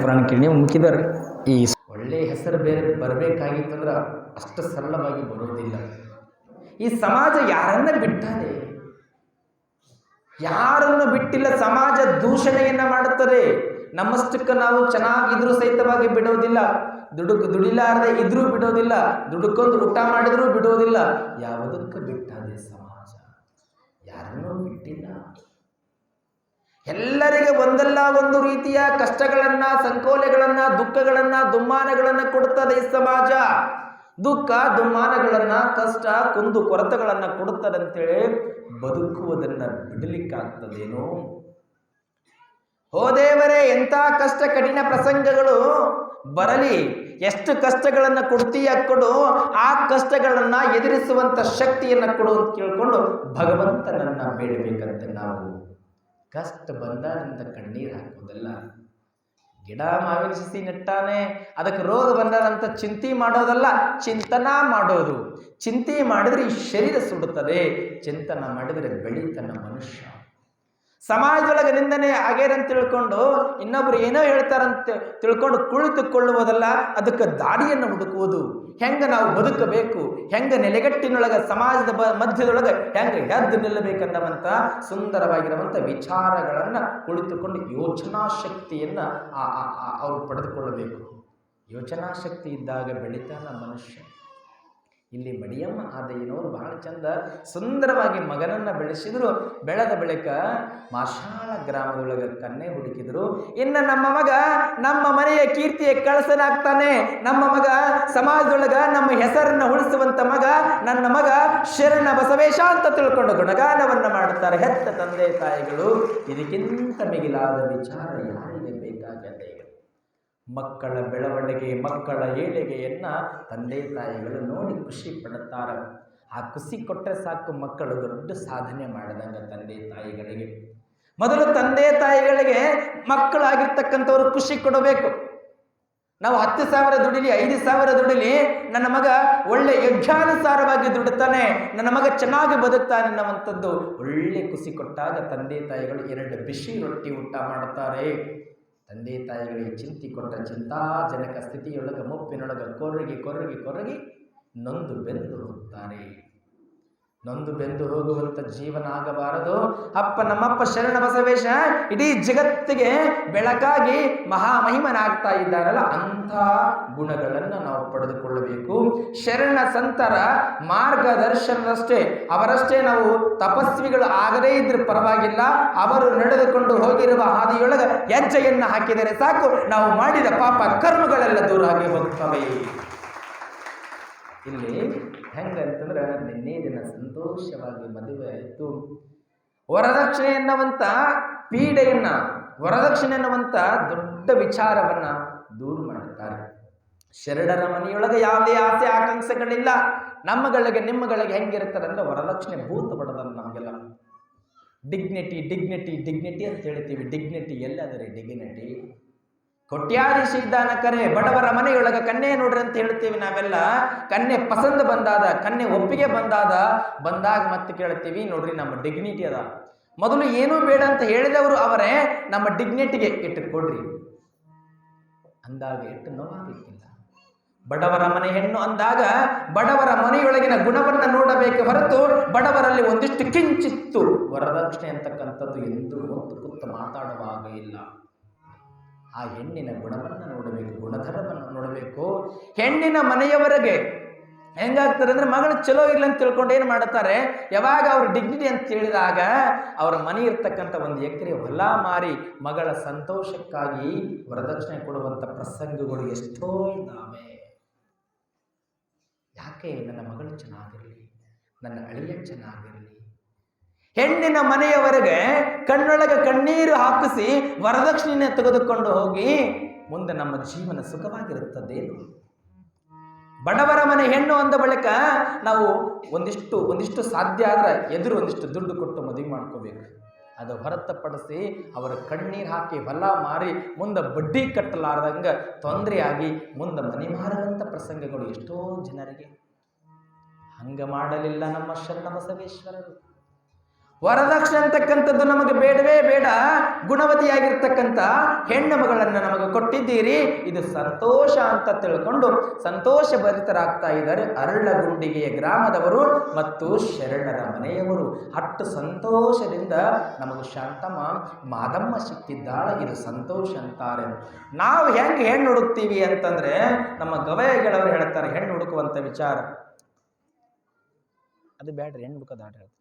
ಪುರಾಣ ಕೇಳಿ ಮುಗಿದಾರೆ. ಈ ಒಳ್ಳೆ ಹೆಸರು ಬೇರೆ ಬರಬೇಕಾಗಿತ್ತಂದ್ರೆ ಅಷ್ಟು ಸರಳವಾಗಿ ಬರೋದಿಲ್ಲ. ಈ ಸಮಾಜ ಯಾರನ್ನ ಬಿಟ್ಟಾರೆ? ಯಾರನ್ನು ಬಿಟ್ಟಿಲ್ಲ. ಸಮಾಜ ದೂಷಣೆಯನ್ನ ಮಾಡುತ್ತದೆ. ನಮ್ಮಷ್ಟಕ್ಕೆ ನಾವು ಚೆನ್ನಾಗಿದ್ರು ಸಹಿತವಾಗಿ ಬಿಡೋದಿಲ್ಲ, ದುಡಿಲಾರದೆ ಇದ್ರೂ ಬಿಡೋದಿಲ್ಲ, ದುಡುಕೊಂಡು ಊಟ ಮಾಡಿದ್ರೂ ಬಿಡೋದಿಲ್ಲ. ಯಾವುದಕ್ಕೆ ಬಿಟ್ಟಾದೆ ಸಮಾಜ? ಯಾರನ್ನೂ ಬಿಟ್ಟಿಲ್ಲ. ಎಲ್ಲರಿಗೆ ಒಂದಲ್ಲ ಒಂದು ರೀತಿಯ ಕಷ್ಟಗಳನ್ನ, ಸಂಕೋಲೆಗಳನ್ನ, ದುಃಖಗಳನ್ನ, ದುಮ್ಮಾನಗಳನ್ನ ಕೊಡುತ್ತದೆ ಈ ಸಮಾಜ. ದುಃಖ ದುಮ್ಮಾನಗಳನ್ನ, ಕಷ್ಟ ಕುಂದು ಕೊರತೆಗಳನ್ನ ಕೊಡುತ್ತದೆ ಅಂತೇಳಿ ಬದುಕುವುದನ್ನ ಬಿಡಲಿಕ್ಕಾಗ್ತದೇನೋ? ಹೋ ದೇವರೇ, ಎಂಥ ಕಷ್ಟ ಕಠಿಣ ಪ್ರಸಂಗಗಳು ಬರಲಿ, ಎಷ್ಟು ಕಷ್ಟಗಳನ್ನ ಕೊಡ್ತೀಯ ಕೊಡು, ಆ ಕಷ್ಟಗಳನ್ನ ಎದುರಿಸುವಂತ ಶಕ್ತಿಯನ್ನ ಕೊಡು ಅಂತ ಕೇಳ್ಕೊಂಡು ಭಗವಂತನನ್ನ ಬೇಡಬೇಕಂತೆ ನಾವು. ಕಷ್ಟ ಬಂದಾರಿಂದ ಕಣ್ಣೀರು ಹಾಕೋದಲ್ಲ. ಗಿಡ ಮಾವಿನ ಸಸಿ ನೆಟ್ಟಾನೆ, ಅದಕ್ಕೆ ರೋಗ ಬಂದಾರಂತ ಚಿಂತೆ ಮಾಡೋದಲ್ಲ, ಚಿಂತನ ಮಾಡೋದು. ಚಿಂತೆ ಮಾಡಿದ್ರೆ ಈ ಶರೀರ ಸುಡುತ್ತದೆ, ಚಿಂತನ ಮಾಡಿದರೆ ಬೆಳೀತನ ಮನುಷ್ಯ. ಸಮಾಜದೊಳಗೆ ನಿಂದನೆ ಆಗ್ಯಾರಂತ ತಿಳ್ಕೊಂಡು ಇನ್ನೊಬ್ರು ಏನೋ ಹೇಳ್ತಾರಂತ ತಿಳ್ಕೊಂಡು ಕುಳಿತುಕೊಳ್ಳುವುದಲ್ಲ, ಅದಕ್ಕೆ ದಾರಿಯನ್ನು ಹುಡುಕುವುದು. ಹೆಂಗ ನಾವು ಬದುಕಬೇಕು, ಹೆಂಗ ನೆಲೆಗಟ್ಟಿನೊಳಗೆ ಸಮಾಜದ ಮಧ್ಯದೊಳಗೆ ಹೆಂಗ ಎದ್ದು ನಿಲ್ಲಬೇಕನ್ನವಂತ ಸುಂದರವಾಗಿರುವಂಥ ವಿಚಾರಗಳನ್ನ ಕುಳಿತುಕೊಂಡು ಯೋಚನಾ ಶಕ್ತಿಯನ್ನ ಅವರು ಪಡೆದುಕೊಳ್ಳಬೇಕು. ಯೋಚನಾ ಶಕ್ತಿ ಇದ್ದಾಗ ಬೆಳೀತಾನ ಮನುಷ್ಯ. ಇಲ್ಲಿ ಮಡಿಯಮ್ಮ ಆದಯ್ಯನವರು ಬಹಳ ಚಂದ ಸುಂದರವಾಗಿ ಮಗನನ್ನ ಬೆಳೆಸಿದ್ರು. ಬೆಳೆದ ಬಳಿಕ ಮಾಶಾಳ ಗ್ರಾಮದೊಳಗೆ ಕನ್ನೆ ಹುಡುಕಿದ್ರು. ಇನ್ನು ನಮ್ಮ ಮಗ ನಮ್ಮ ಮನೆಯ ಕೀರ್ತಿಯ ಕಳಸನಾಗ್ತಾನೆ, ನಮ್ಮ ಮಗ ಸಮಾಜದೊಳಗ ನಮ್ಮ ಹೆಸರನ್ನ ಉಳಿಸುವಂತ ಮಗ, ನನ್ನ ಮಗ ಶರಣ ಬಸವೇಶ ಅಂತ ತಿಳ್ಕೊಂಡು ಗುಣಗಾನವನ್ನ ಮಾಡುತ್ತಾರೆ ಹೆತ್ತ ತಂದೆ ತಾಯಿಗಳು. ಇದಕ್ಕಿಂತ ಮಿಗಿಲಾದ ವಿಚಾರ ಯಾರಿಗೆ ಬೇಕಾಗದೆ? ಮಕ್ಕಳ ಬೆಳವಣಿಗೆ, ಮಕ್ಕಳ ಏಳಿಗೆಯನ್ನ ತಂದೆ ತಾಯಿಗಳು ನೋಡಿ ಖುಷಿ ಪಡುತ್ತಾರೆ. ಆ ಖುಷಿ ಕೊಟ್ಟರೆ ಸಾಕು, ಮಕ್ಕಳು ದೊಡ್ಡ ಸಾಧನೆ ಮಾಡಿದಂಗ ತಂದೆ ತಾಯಿಗಳಿಗೆ. ಮೊದಲು ತಂದೆ ತಾಯಿಗಳಿಗೆ ಮಕ್ಕಳಾಗಿರ್ತಕ್ಕಂಥವ್ರು ಖುಷಿ ಕೊಡಬೇಕು. ನಾವು 10,000 ದುಡಿಲಿ, 5,000 ದುಡಿಲಿ, ನನ್ನ ಮಗ ಒಳ್ಳೆ ಯಜ್ಞಾನುಸಾರವಾಗಿ ದುಡುತ್ತಾನೆ, ನನ್ನ ಮಗ ಚೆನ್ನಾಗಿ ಬದುಕ್ತಾನೆ ಅನ್ನುವಂಥದ್ದು ಒಳ್ಳೆ ಖುಷಿ ಕೊಟ್ಟಾಗ ತಂದೆ ತಾಯಿಗಳು 2 ಬಿಸಿ ರೊಟ್ಟಿ ಊಟ ಮಾಡುತ್ತಾರೆ. ತಂದೆ ತಾಯಿಗಳಿಗೆ ಚಿಂತೆ ಕೊಟ್ಟ ಚಿಂತಾಜನಕ ಸ್ಥಿತಿಯೊಳಗೆ ಮುಪ್ಪಿನೊಳಗೆ ಕೊರಗಿ ನೊಂದು ಬೆಂದು ಹೋಗ್ತಾರೆ. ನೊಂದು ಬೆಂದು ಹೋಗುವಂಥ ಜೀವನ ಆಗಬಾರದು. ಅಪ್ಪ ನಮ್ಮಪ್ಪ ಶರಣ ಬಸವೇಶ ಇಡೀ ಜಗತ್ತಿಗೆ ಬೆಳಕಾಗಿ ಮಹಾಮಹಿಮನಾಗ್ತಾ ಇದ್ದಾರಲ್ಲ, ಅಂಥ ಗುಣಗಳನ್ನು ನಾವು ಪಡೆದುಕೊಳ್ಳಬೇಕು. ಶರಣ ಸಂತರ ಮಾರ್ಗದರ್ಶನದಷ್ಟೇ, ಅವರಷ್ಟೇ ನಾವು ತಪಸ್ವಿಗಳು ಆಗದೇ ಇದ್ರೆ ಪರವಾಗಿಲ್ಲ, ಅವರು ನಡೆದುಕೊಂಡು ಹೋಗಿರುವ ಹಾದಿಯೊಳಗೆ ಹೆಜ್ಜೆಯನ್ನು ಹಾಕಿದರೆ ಸಾಕು, ನಾವು ಮಾಡಿದ ಪಾಪ ಕರ್ಮಗಳೆಲ್ಲ ದೂರ ಆಗಿ ಹೋಗ್ತವೆ. ಇಲ್ಲಿ ಹೆಂಗಂತಂದ್ರೆ ನಿನ್ನೆ ದಿನ ಸಂತೋಷವಾಗಿ ಮದುವೆ ಆಯಿತು. ವರದಕ್ಷಿಣೆ ಎನ್ನುವಂಥ ಪೀಡೆಯನ್ನ, ವರದಕ್ಷಿಣೆ ಎನ್ನುವಂಥ ದೊಡ್ಡ ವಿಚಾರವನ್ನ ದೂರ ಮಾಡುತ್ತಾರೆ. ಶರಣರ ಮನೆಯೊಳಗೆ ಯಾವುದೇ ಆಸೆ ಆಕಾಂಕ್ಷೆಗಳಿಲ್ಲ. ನಮ್ಮಗಳಿಗೆ ನಿಮ್ಮಗಳಿಗೆ ಹೆಂಗಿರ್ತಾರೆ ಅಂದ್ರೆ ವರದಕ್ಷಿಣೆ ಭೂತ ಪಡದಲ್ಲ. ನಮಗೆಲ್ಲ ಡಿಗ್ನಿಟಿ ಡಿಗ್ನಿಟಿ ಡಿಗ್ನಿಟಿ ಅಂತ ಹೇಳ್ತೀವಿ. Dignity ಎಲ್ಲದರಿ dignity? ಕೊಟ್ಯಾಧೀಶ ಇದ್ದಾನ ಕರೆ, ಬಡವರ ಮನೆಯೊಳಗೆ ಕನ್ಯೆ ನೋಡ್ರಿ ಅಂತ ಹೇಳ್ತೀವಿ ನಾವೆಲ್ಲ. ಕನ್ಯೆ ಪಸಂದ ಬಂದಾದ, ಕನ್ಯೆ ಒಪ್ಪಿಗೆ ಬಂದಾಗ ಮತ್ತೆ ಕೇಳ್ತೀವಿ ನೋಡ್ರಿ ನಮ್ಮ ಡಿಗ್ನಿಟಿ ಅದ. ಮೊದಲು ಏನೂ ಬೇಡ ಅಂತ ಹೇಳಿದವರು ಅವರೇ ನಮ್ಮ ಡಿಗ್ನಿಟಿಗೆ ಇಟ್ಟು ಕೊಡ್ರಿ ಅಂದಾಗ ಇಟ್ಟು ನೋವಾಗಿಕ್ಕಿಲ್ಲ. ಬಡವರ ಮನೆ ಹೆಣ್ಣು ಅಂದಾಗ ಬಡವರ ಮನೆಯೊಳಗಿನ ಗುಣವನ್ನು ನೋಡಬೇಕು ಹೊರತು ಬಡವರಲ್ಲಿ ಒಂದಿಷ್ಟು ಕಿಂಚಿತ್ತು ವರದಕ್ಷಿಣೆ ಅಂತಕ್ಕಂಥದ್ದು ಎಂದು ಕೂತು ಮಾತಾಡುವಾಗ ಇಲ್ಲ. ಆ ಹೆಣ್ಣಿನ ಗುಣವನ್ನು ನೋಡಬೇಕು, ಗುಣಧರ್ಮವನ್ನು ನೋಡಬೇಕು. ಹೆಣ್ಣಿನ ಮನೆಯವರೆಗೆ ಹೆಂಗಾಗ್ತಾರೆ ಅಂದ್ರೆ ಮಗಳು ಚಲೋ ಇಲ್ಲ ಅಂತ ತಿಳ್ಕೊಂಡು ಏನು ಮಾಡುತ್ತಾರೆ, ಯಾವಾಗ ಅವ್ರ ಡಿಗ್ನಿಟಿ ಅಂತ ಹೇಳಿದಾಗ ಅವರ ಮನೆ ಇರ್ತಕ್ಕಂಥ 1 ಎಕರೆ ಹೊಲ ಮಾರಿ ಮಗಳ ಸಂತೋಷಕ್ಕಾಗಿ ವರದಕ್ಷಿಣೆ ಕೊಡುವಂಥ ಪ್ರಸಂಗಗಳು ಎಷ್ಟೋ ಇದ್ದಾವೆ. ಯಾಕೆ? ನನ್ನ ಮಗಳು ಚೆನ್ನಾಗಿರಲಿ, ನನ್ನ ಅಳಿಯ ಚೆನ್ನಾಗಿರಲಿ. ಹೆಣ್ಣಿನ ಮನೆಯವರೆಗೆ ಕಣ್ಣೊಳಗೆ ಕಣ್ಣೀರು ಹಾಕಿಸಿ ವರದಕ್ಷಿಣೆ ತೆಗೆದುಕೊಂಡು ಹೋಗಿ ಮುಂದೆ ನಮ್ಮ ಜೀವನ ಸುಖವಾಗಿರುತ್ತದೇನು? ಬಡವರ ಮನೆ ಹೆಣ್ಣು ಅಂದ ಬಳಿಕ ನಾವು ಒಂದಿಷ್ಟು ಸಾಧ್ಯ ಆದ್ರೆ ಎದುರು ಒಂದಿಷ್ಟು ದುಡ್ಡು ಕೊಟ್ಟು ಮದುವೆ ಮಾಡ್ಕೋಬೇಕು. ಅದು ಹೊರತುಪಡಿಸಿ ಅವರ ಕಣ್ಣೀರು ಹಾಕಿ ಹೊಲ ಮಾರಿ ಮುಂದೆ ಬಡ್ಡಿ ಕಟ್ಟಲಾರ್ದಂಗ ತೊಂದರೆಯಾಗಿ ಮುಂದೆ ಮನೆ ಮಾರುವಂಥ ಪ್ರಸಂಗಗಳು ಎಷ್ಟೋ ಜನರಿಗೆ. ಹಂಗ ಮಾಡಲಿಲ್ಲ ನಮ್ಮ ಶರಣ ಬಸವೇಶ್ವರರು. ವರದಕ್ಷಿಣೆ ಅಂತಕ್ಕಂಥದ್ದು ನಮಗೆ ಬೇಡವೇ ಬೇಡ, ಗುಣವತಿಯಾಗಿರ್ತಕ್ಕಂಥ ಹೆಣ್ಣು ಮಗಳನ್ನು ನಮಗೆ ಕೊಟ್ಟಿದ್ದೀರಿ, ಇದು ಸಂತೋಷ ಅಂತ ತಿಳ್ಕೊಂಡು ಸಂತೋಷ ಭರಿತರಾಗ್ತಾ ಇದ್ದಾರೆ ಅರಳಗುಂಡಿಗೆಯ ಗ್ರಾಮದವರು ಮತ್ತು ಶರಣರ ಮನೆಯವರು. ಅಷ್ಟು ಸಂತೋಷದಿಂದ ನಮಗೆ ಶಾಂತಮ್ಮ ಮಾದಮ್ಮ ಸಿಕ್ಕಿದ್ದಾಳೆ, ಇದು ಸಂತೋಷ ಅಂತಾರೆ. ನಾವು ಹೆಂಗೆ ಹೆಣ್ಣು ಹುಡುಕ್ತೀವಿ ಅಂತಂದ್ರೆ ನಮ್ಮ ಗವಯಗಳವರು ಹೇಳ್ತಾರೆ, ಹೆಣ್ಣು ಹುಡುಕುವಂಥ ವಿಚಾರ ಅದು ಬೇಡ್ರಿ, ಹೆಣ್ಣು ಹುಡುಕೋದು ಆಟ ಹೇಳ್ತಾರೆ.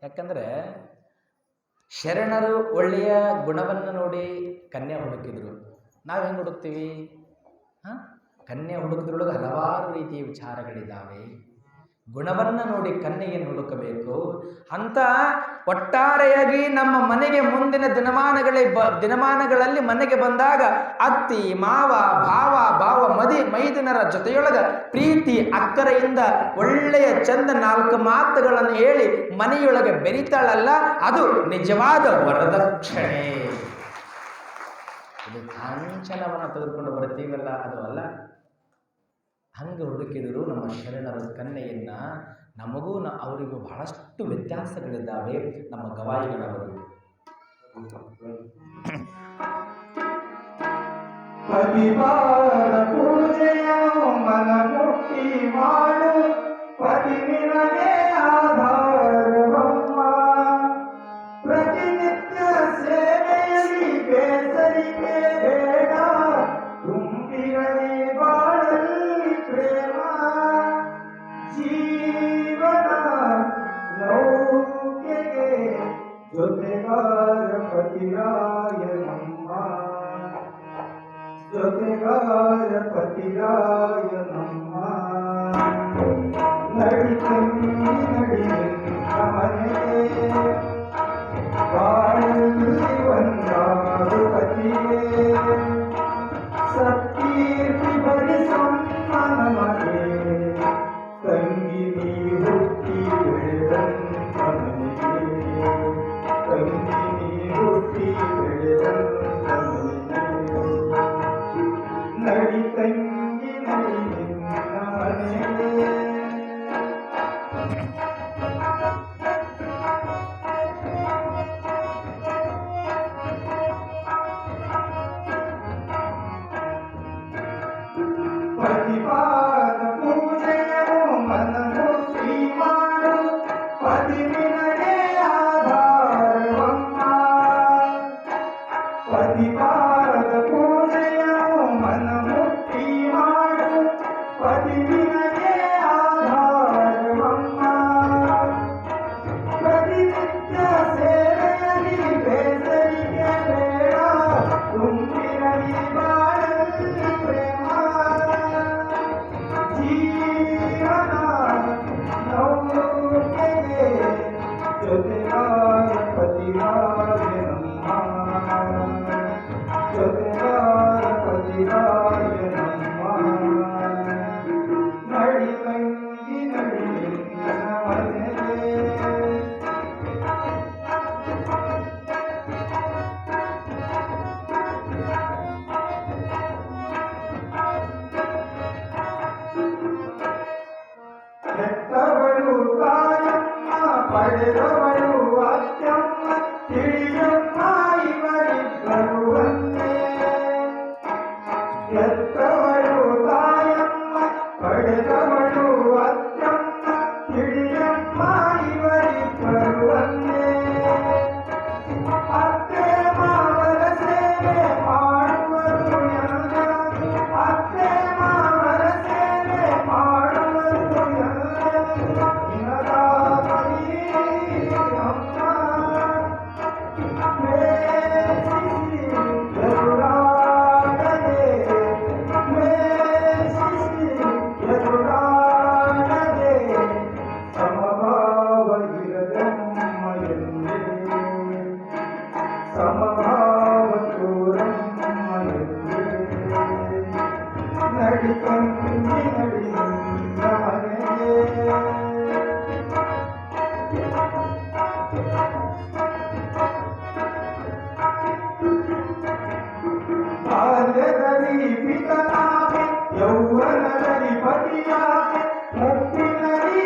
ಯಾಕಂದ್ರೆ ಶರಣರು ಒಳ್ಳೆಯ ಗುಣವನ್ನು ನೋಡಿ ಕನ್ಯೆ ಹುಡುಕಿದ್ರು. ನಾವು ಹೆಂಗೆ ಹುಡುಕ್ತೀವಿ? ಕನ್ಯೆ ಹುಡುಕಿದ್ರೊಳಗೆ ಹಲವಾರು ರೀತಿಯ ವಿಚಾರಗಳಿದ್ದಾವೆ. ಗುಣವನ್ನು ನೋಡಿ ಕನ್ಯೆಯನ್ನು ಹುಡುಕಬೇಕು ಅಂತ ಒಟ್ಟಾರೆಯಾಗಿ ನಮ್ಮ ಮನೆಗೆ ಮುಂದಿನ ದಿನಮಾನಗಳಲ್ಲಿ ಮನೆಗೆ ಬಂದಾಗ ಅತ್ತಿ ಮಾವ ಭಾವ ಮೈದಿನರ ಜೊತೆಯೊಳಗ ಪ್ರೀತಿ ಅಕ್ಕರೆಯಿಂದ ಒಳ್ಳೆಯ ಚಂದ 4 ಮಾತುಗಳನ್ನು ಹೇಳಿ ಮನೆಯೊಳಗೆ ಬೆರಿತಾಳಲ್ಲ, ಅದು ನಿಜವಾದ ವರದಕ್ಷಿಣೆ. ಇದು ಕಾಂಚನವನ್ನು ತೆಗೆದುಕೊಂಡು ಬರ್ತೀವಲ್ಲ, ಅದು ಅಲ್ಲ. ಹಂಗೆ ಹುಡುಕಿದರು ನಮ್ಮ ಶರಣರ ಕನ್ಯೆಯನ್ನ. ನಮಗೂ ಅವರಿಗೂ ಬಹಳಷ್ಟು ವ್ಯತ್ಯಾಸಗಳಿದ್ದಾವೆ ನಮ್ಮ ಗವಾಯಿಗಳವರು. ಪತಿವಾರ ಪೂಜೆಯ ಮನ ಮುಟ್ಟಿ ಮಾಡು, ಪತಿವಿನಗೆ ಆಧಾರವಮ್ಮ. ಪ್ರತಿನಿತ್ಯ ಸೇವೆಯಲ್ಲಿ ಬೇಸರಿಕೆ ಬೇಡ, ತುಂಬಿರಲಿ ಬಾಳಲ್ಲಿ ಪ್ರೇಮ. ಜೀವನ ನೌಕೆಗೆ ಜೊತೆಗಾರ ಪತಿರಾಯ ನಮ್ಮ, ಜೊತೆಗಾರ ಪತಿರಾಯ ನಮ್ಮ. ನಡಿತಂಗಿ ನಡಿ ಮನೆಗೆ, ಬಾಳಲ್ಲಿ ಒಂದಾರು ಪತಿಯೇ. ಸತ್ಕೀರ್ತಿ ಬರಿಸಮ್ಮ ನಮಗೆ, ತಂಗಿ ನೀ ಹುಟ್ಟಿ ಬೆಳೆದಂತ ಮನೆಗೆ, ತಂಗಿ ನೀ ಹುಟ್ಟಿ ಬೆಳೆದಂತ ಮನೆಗೆ. ನಡಿ ತಂಗಿ ನಡಿ ನಿನ್ನ ಮನೆಗೆ. ಪತಿಪಾದ ಪೂಜೆಯು ಮನ ಮುಟ್ಟಿ ಮಾಡು, ಪತಿವಿನಗೆ ಆಧಾರವಮ್ಮ. ಪತಿಪಾದ ಪೂಜೆಯು ಮನ ಮುಟ್ಟಿ ಮಾಡು, ಪತಿವಿನಗೆ ಆಧಾರವಮ್ಮ. ಪ್ರತಿನಿತ್ಯ ಸೇವೆಯಲ್ಲಿ ಬೇಸರಿಕೆ ಬೇಡ, ತುಂಬಿರಲಿ ಬಾಳಲ್ಲಿ ಪ್ರೇಮ. ಜೀವನ ನೌಕೆಗೆ ಜೊತೆಗಾರ ಪತಿರಾಯ ನಮ್ಮ, ಜೊತೆಗಾರ ಪತಿರಾಯ ನಮ್ಮ. ನಡಿ ತಂಗಿ ನಡಿ ನಿನ್ನ ಮನೆಗೆ. ಹೆತ್ತವಳು ತಾಯಮ್ಮ, ಪಡೆದವಳು ಅತ್ಯಮ್ಮ, ತಿಳಿಯಮ್ಮ ಇವರಿಬ್ಬರು ಒಂದೇ. ಹೆತ್ತವಳು ತಾಯಮ್ಮ, ಪಡೆದವಳು ಅತ್ಯಮ್ಮ, ತಿಳಿಯಮ್ಮ ಇವರಿಬ್ಬರು ಒಂದೇ. ಅತ್ತೆ ಮಾವರ ಸೇವೆ ಮಾಡುವರು ಎಲ್ಲ, ಅತ್ತೆ ಮಾವರ ಸೇವೆ ಮಾಡುವರು ಎಲ್ಲ. ನಿನಗಾಗಲಿ ಅಮ್ಮ, ದ್ವೇಷಿಸಿ ಎದುರಾಡದೆ, ದ್ವೇಷಿಸಿ ಎದುರಾಡದೆ, ಸಮಭಾವ ಇರದಮ್ಮ ಎಂದೇ, ಸಮಭಾವ ತೋರಮ್ಮ ಎಂದೇ. ನಡಿ ತಂಗಿ ನಡಿ ನಿನ್ನ ಮನೆಗೆ. ಬಾಲ್ಯದಲ್ಲಿ ಪಿತನಾಗಿ, ಯೌವನದಲ್ಲಿ ಪತಿಯಾಗಿ, ಮುಪ್ಪಿನಲ್ಲಿ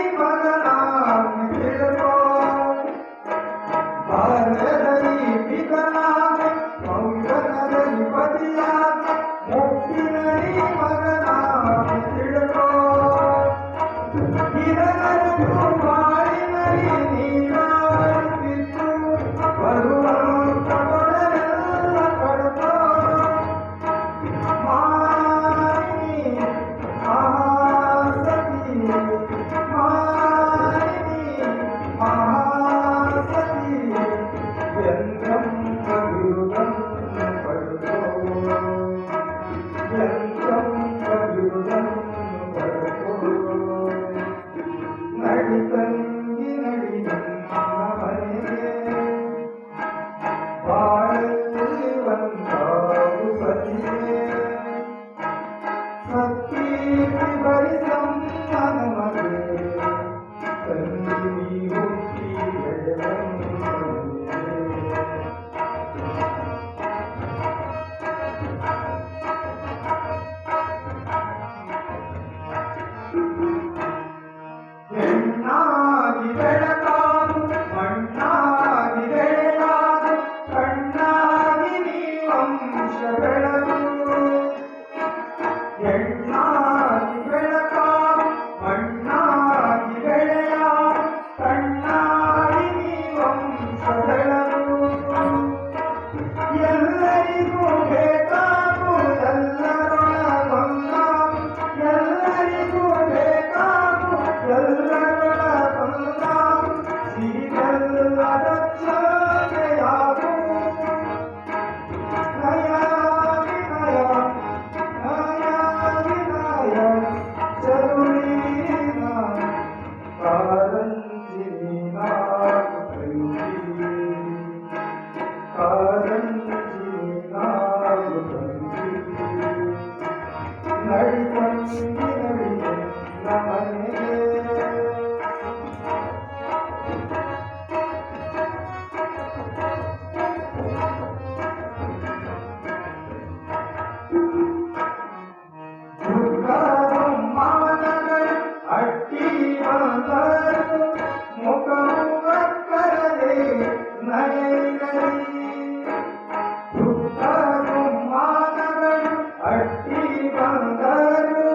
ದುಃಖ ದುಮ್ಮಾನಗಳು ಅಟ್ಟಿ ಬಂದರು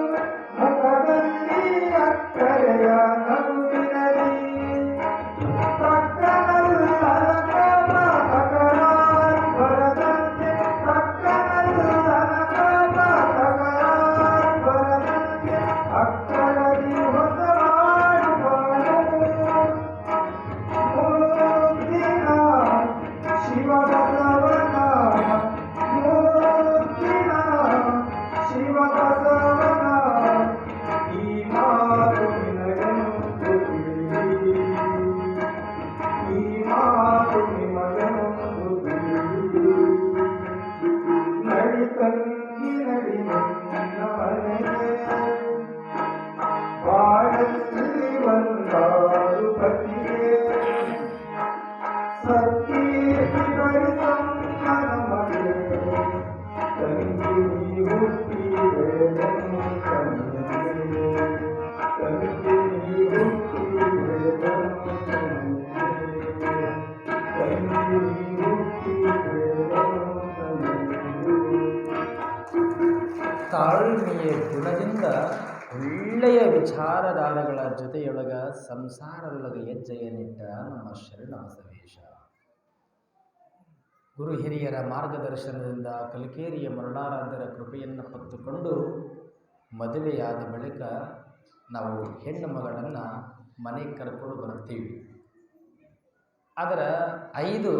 ಮುಖದಲ್ಲಿ ಅಕ್ಕರೆಯ ನಗುವಿರಲಿ ತಕ್ಕನಲ್ಲದ ಕೋಪ ತಕರಾರು ಬರದಂತೆ ತಕ್ಕನಲ್ಲದ ಕೋಪ ತಕರಾರು ಬರದಂತೆ ಅಕ್ಕರದಿ ಹೊಸವಾಡು ಮೂರ್ತಿನ ಶಿವಬಸವನ ಮೂರ್ತಿನ ಶಿವಬಸವನ ಈ ಮಾತು ನಿನಗೆಂದು ತಿಳಿಯಿರಿ ಈ ಮಾತು ನಿಮಗೆಂದು ತಿಳಿಯಿರಿ ನಡಿ ತಂಗಿ ನಡಿ ನನ್ನ ಮನೆಗೆ ಬಾಳಲ್ಲಿ ಒಂದಾರು ಪತಿಗೆ ಸತ್ಕೀರ್ತಿ ಬರಿಸಮ್ಮನ ಮನೆ ತಂಗಿ ನೀ ಹುಟ್ಟಿದೆ ತಂಗಿ ನೀ ಹುಟ್ಟಿದೆ ತಂಗಿ ನೀ ಹುಟ್ಟಿದೆ ತಾಳ್ಮೆಯ ಗುಣದಿಂದ ಒಳ್ಳೆಯ ವಿಚಾರಧಾರೆಗಳ ಜೊತೆಯೊಳಗ ಸಂಸಾರದೊಳಗೆ ಹೆಜ್ಜೆಯನ್ನಿಟ್ಟ ನಮ್ಮ ಶರಣ ಬಸವೇಶ ಗುರು ಹಿರಿಯರ ಮಾರ್ಗದರ್ಶನದಿಂದ ಕಲಿಕೇರಿಯ ಮರುಳಾರಾಧ್ಯರ ಕೃಪೆಯನ್ನು ಪತ್ತುಕೊಂಡು ಮದುವೆಯಾದ ಬಳಿಕ ನಾವು ಹೆಣ್ಣು ಮಗಳನ್ನು ಮನೆಗೆ ಕರ್ಕೊಂಡು ಬರ್ತೀವಿ. ಅದರ 5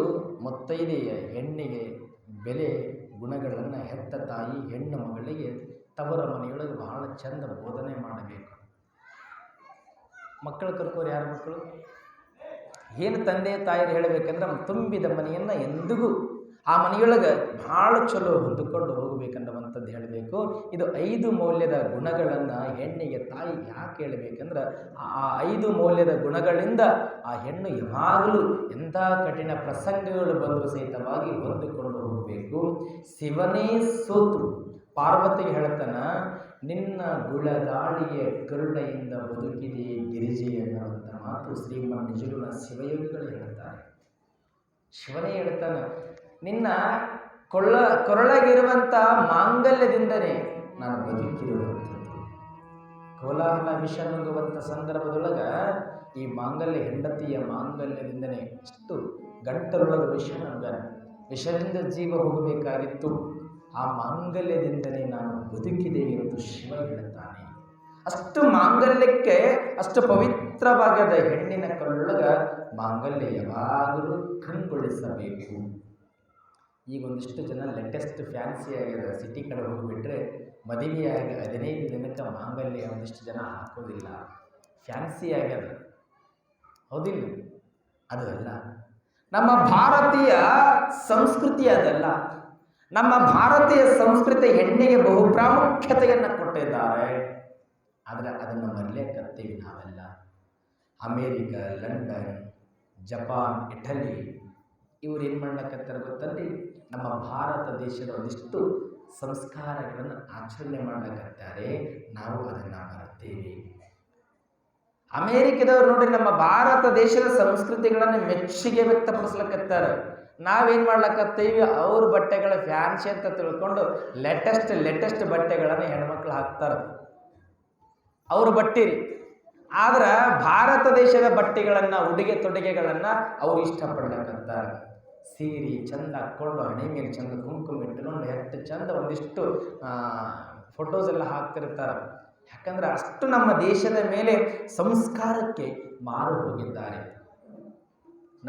ಮುತ್ತೈದೆಯ ಹೆಣ್ಣಿಗೆ ಬೆಲೆ ಗುಣಗಳನ್ನು ಹೆತ್ತ ತಾಯಿ ಹೆಣ್ಣು ಮಗಳಿಗೆ ತವರ ಮನೆಯೊಳಗೆ ಬಹಳ ಚಂದ ಬೋಧನೆ ಮಾಡಬೇಕು. ಮಕ್ಕಳು ಕರ್ಕೋರು ಯಾರು ಮಕ್ಕಳು ಏನು ತಂದೆ ತಾಯಿರು ಹೇಳಬೇಕಂದ್ರೆ ತುಂಬಿದ ಮನೆಯನ್ನು ಎಂದಿಗೂ ಆ ಮನೆಯೊಳಗೆ ಭಾಳ ಚಲೋ ಹೊಂದಿಕೊಂಡು ಹೋಗಬೇಕನ್ನುವಂಥದ್ದು ಹೇಳಬೇಕು. ಇದು 5 ಮೌಲ್ಯದ ಗುಣಗಳನ್ನು ಹೆಣ್ಣಿಗೆ ತಾಯಿ ಯಾಕೆ ಹೇಳಬೇಕಂದ್ರೆ ಆ 5 ಮೌಲ್ಯದ ಗುಣಗಳಿಂದ ಆ ಹೆಣ್ಣು ಯಾವಾಗಲೂ ಎಂಥ ಕಠಿಣ ಪ್ರಸಂಗಗಳು ಬಂದರೂ ಸಹಿತವಾಗಿ ಹೊಂದಿಕೊಂಡು ಹೋಗಬೇಕು. ಶಿವನೇ ಸೋತು ಪಾರ್ವತಿಗೆ ಹೇಳ್ತಾನ, ನಿನ್ನ ಗುಳದಾಳಿಯ ಕರುಣೆಯಿಂದ ಬದುಕಿದೆ ಗಿರಿಜೆ ಅನ್ನುವಂಥ ಮಾತು ಶ್ರೀಮನ್ ನಿಜಗುಣ ಶಿವಯೋಗಿಗಳು ಹೇಳ್ತಾರೆ. ಶಿವನೇ ಹೇಳ್ತಾನ, ನಿನ್ನ ಕೊರಳಗಿರುವಂಥ ಮಾಂಗಲ್ಯದಿಂದಲೇ ನಾನು ಬದುಕಿರುವಂಥದ್ದು. ಕೋಲಾಹಲ ವಿಷ ನುಂಗುವಂಥ ಸಂದರ್ಭದೊಳಗೆ ಈ ಮಾಂಗಲ್ಯ ಹೆಂಡತಿಯ ಮಾಂಗಲ್ಯದಿಂದಲೇ ಇಷ್ಟು ಗಂಟಲೊಳಗೆ ವಿಷ ನುಂಗನ ವಿಷದಿಂದ ಜೀವ ಹೋಗಬೇಕಾಗಿತ್ತು. ಆ ಮಾಂಗಲ್ಯದಿಂದಲೇ ನಾನು ಬದುಕಿದೆ ಎಂದು ಶಿವ ಹೇಳುತ್ತಾನೆ. ಅಷ್ಟು ಮಾಂಗಲ್ಯಕ್ಕೆ ಅಷ್ಟು ಪವಿತ್ರವಾಗದ ಹೆಣ್ಣಿನ ಕರುಳೊಳಗ ಮಾಂಗಲ್ಯ ಯಾವಾಗಲೂ ಕಂಗೊಳಿಸಬೇಕು. ಈಗ ಒಂದಿಷ್ಟು ಜನ ಲೇಟೆಸ್ಟ್ ಫ್ಯಾನ್ಸಿ ಆಗಿದೆ. ಸಿಟಿ ಕಡೆ ಹೋಗಿಬಿಟ್ರೆ ಮದುವೆಯಾಗಿ 15 ದಿನಕ್ಕೆ ಮಾಂಗಲ್ಯ ಒಂದಿಷ್ಟು ಜನ ಹಾಕೋದಿಲ್ಲ. ಫ್ಯಾನ್ಸಿ ಆಗ್ಯದ, ಹೌದಿಲ್ಲ? ಅದು ಅಲ್ಲ ನಮ್ಮ ಭಾರತೀಯ ಸಂಸ್ಕೃತಿ, ಅದಲ್ಲ ನಮ್ಮ ಭಾರತೀಯ ಸಂಸ್ಕೃತಿ ಹೆಣ್ಣಿಗೆ ಬಹು ಪ್ರಾಮುಖ್ಯತೆಯನ್ನು ಕೊಟ್ಟಿದ್ದಾರೆ. ಆದರೆ ಅದನ್ನು ಮರೆಯಕತ್ತೀವಿ ನಾವೆಲ್ಲ. ಅಮೇರಿಕ, ಲಂಡನ್, ಜಪಾನ್, ಇಟಲಿ ಇವ್ರು ಏನು ಮಾಡ್ಲಕತ್ತಾರೆ ಗೊತ್ತಲ್ಲಿ? ನಮ್ಮ ಭಾರತ ದೇಶದ ಒಂದಿಷ್ಟು ಸಂಸ್ಕಾರಗಳನ್ನು ಆಚರಣೆ ಮಾಡ್ಲಕತ್ತಾರೆ. ನಾವು ಅದನ್ನು ಮರೆತೇವೆ. ಅಮೇರಿಕದವ್ರು ನೋಡ್ರಿ ನಮ್ಮ ಭಾರತ ದೇಶದ ಸಂಸ್ಕೃತಿಗಳನ್ನು ಮೆಚ್ಚುಗೆ ವ್ಯಕ್ತಪಡಿಸ್ಲಕತ್ತಾರೆ. ನಾವೇನು ಮಾಡ್ಲಕತ್ತೀವಿ? ಅವ್ರ ಬಟ್ಟೆಗಳ ಫ್ಯಾನ್ಸಿ ಅಂತ ತಿಳ್ಕೊಂಡು ಲೇಟೆಸ್ಟ್ ಬಟ್ಟೆಗಳನ್ನು ಹೆಣ್ಮಕ್ಳು ಹಾಕ್ತಾರೆ. ಅವ್ರ ಬಟ್ಟೆ ರೀ. ಆದ್ರೆ ಭಾರತ ದೇಶದ ಬಟ್ಟೆಗಳನ್ನು, ಉಡುಗೆ ತೊಡುಗೆಗಳನ್ನು ಅವ್ರು ಇಷ್ಟಪಡ್ಲಕತ್ತಾರೆ. ಸೀರೆ ಚಂದ ಹಾಕ್ಕೊಂಡು ಹಣೆ ಮೇಲೆ ಚಂದ ಕುಂಕುಮ ಇಟ್ಕೊಂಡು ಎಷ್ಟು ಚಂದ ಒಂದಿಷ್ಟು ಫೋಟೋಸ್ ಎಲ್ಲ ಹಾಕ್ತಿರ್ತಾರೆ. ಯಾಕಂದ್ರೆ ಅಷ್ಟು ನಮ್ಮ ದೇಶದ ಮೇಲೆ ಸಂಸ್ಕಾರಕ್ಕೆ ಮಾರು ಹೋಗಿದ್ದಾರೆ.